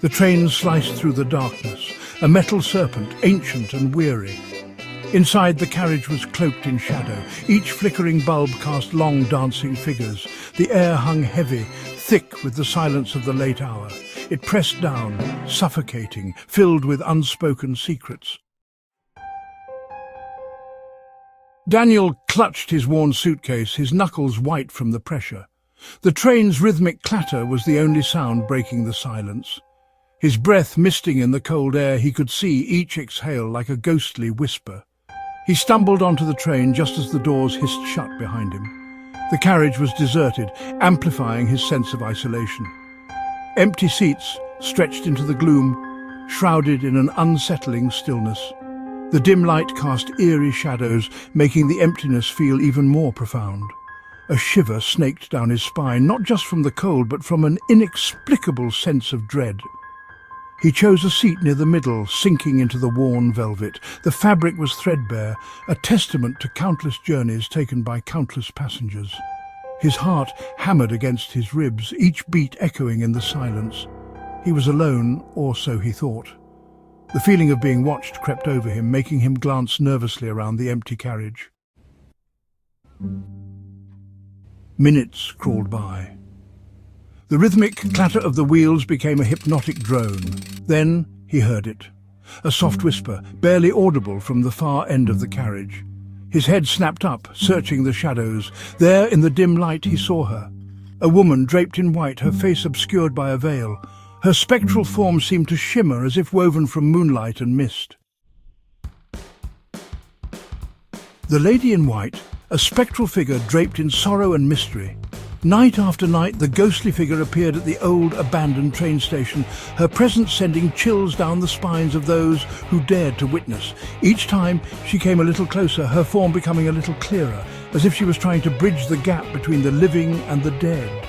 The train sliced through the darkness, a metal serpent, ancient and weary. Inside, the carriage was cloaked in shadow. Each flickering bulb cast long dancing figures. The air hung heavy, thick with the silence of the late hour. It pressed down, suffocating, filled with unspoken secrets. Daniel clutched his worn suitcase, his knuckles white from the pressure. The train's rhythmic clatter was the only sound breaking the silence. His breath misting in the cold air, he could see each exhale like a ghostly whisper. He stumbled onto the train just as the doors hissed shut behind him. The carriage was deserted, amplifying his sense of isolation. Empty seats stretched into the gloom, shrouded in an unsettling stillness. The dim light cast eerie shadows, making the emptiness feel even more profound. A shiver snaked down his spine, not just from the cold, but from an inexplicable sense of dread. He chose a seat near the middle, sinking into the worn velvet. The fabric was threadbare, a testament to countless journeys taken by countless passengers. His heart hammered against his ribs, each beat echoing in the silence. He was alone, or so he thought. The feeling of being watched crept over him, making him glance nervously around the empty carriage. Minutes crawled by. The rhythmic clatter of the wheels became a hypnotic drone. Then he heard it. A soft whisper, barely audible from the far end of the carriage. His head snapped up, searching the shadows. There, in the dim light, he saw her. A woman draped in white, her face obscured by a veil. Her spectral form seemed to shimmer as if woven from moonlight and mist. The lady in white, a spectral figure draped in sorrow and mystery. Night after night, the ghostly figure appeared at the old, abandoned train station, her presence sending chills down the spines of those who dared to witness. Each time she came a little closer, her form becoming a little clearer, as if she was trying to bridge the gap between the living and the dead.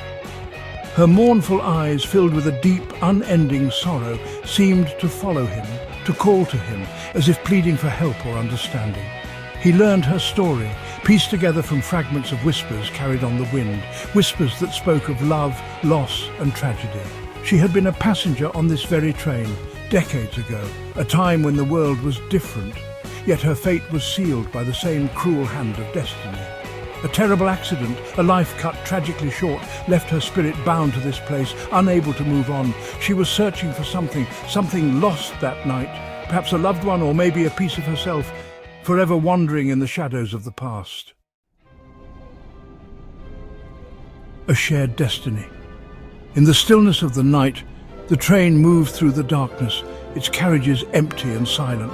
Her mournful eyes, filled with a deep, unending sorrow, seemed to follow him, to call to him, as if pleading for help or understanding. He learned her story, pieced together from fragments of whispers carried on the wind, whispers that spoke of love, loss and tragedy. She had been a passenger on this very train, decades ago, a time when the world was different, yet her fate was sealed by the same cruel hand of destiny. A terrible accident, a life cut tragically short, left her spirit bound to this place, unable to move on. She was searching for something lost that night, perhaps a loved one or maybe a piece of herself, forever wandering in the shadows of the past. A shared destiny. In the stillness of the night, the train moved through the darkness, its carriages empty and silent.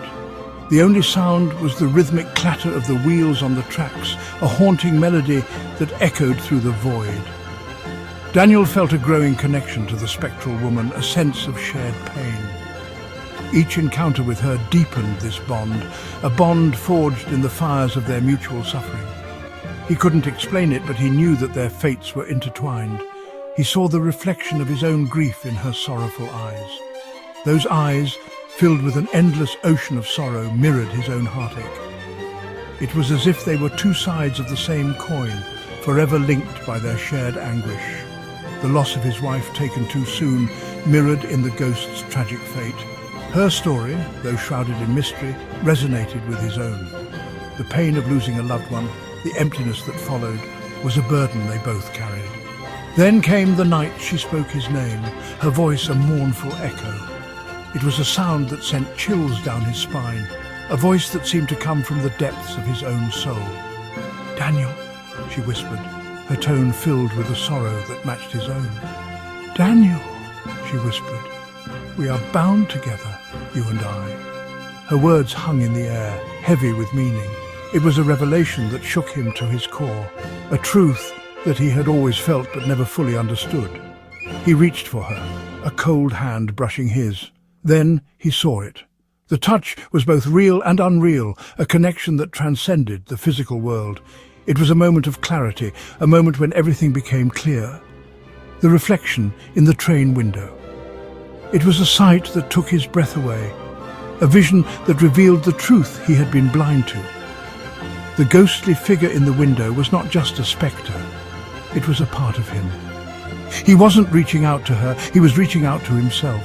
The only sound was the rhythmic clatter of the wheels on the tracks, a haunting melody that echoed through the void. Daniel felt a growing connection to the spectral woman, a sense of shared pain. Each encounter with her deepened this bond, a bond forged in the fires of their mutual suffering. He couldn't explain it, but he knew that their fates were intertwined. He saw the reflection of his own grief in her sorrowful eyes. Those eyes, filled with an endless ocean of sorrow, mirrored his own heartache. It was as if they were two sides of the same coin, forever linked by their shared anguish. The loss of his wife taken too soon, mirrored in the ghost's tragic fate. Her story, though shrouded in mystery, resonated with his own. The pain of losing a loved one, the emptiness that followed, was a burden they both carried. Then came the night she spoke his name, her voice a mournful echo. It was a sound that sent chills down his spine, a voice that seemed to come from the depths of his own soul. "Daniel," she whispered, her tone filled with a sorrow that matched his own. "Daniel," she whispered, "we are bound together, you and I." Her words hung in the air, heavy with meaning. It was a revelation that shook him to his core, a truth that he had always felt but never fully understood. He reached for her, a cold hand brushing his. Then he saw it. The touch was both real and unreal, a connection that transcended the physical world. It was a moment of clarity, a moment when everything became clear. The reflection in the train window. It was a sight that took his breath away, a vision that revealed the truth he had been blind to. The ghostly figure in the window was not just a spectre, it was a part of him. He wasn't reaching out to her, he was reaching out to himself.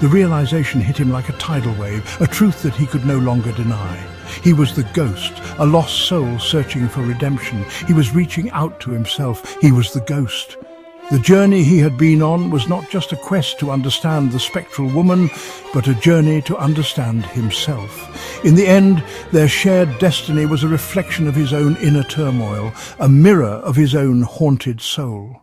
The realization hit him like a tidal wave, a truth that he could no longer deny. He was the ghost, a lost soul searching for redemption. He was reaching out to himself. He was the ghost. The journey he had been on was not just a quest to understand the spectral woman, but a journey to understand himself. In the end, their shared destiny was a reflection of his own inner turmoil, a mirror of his own haunted soul.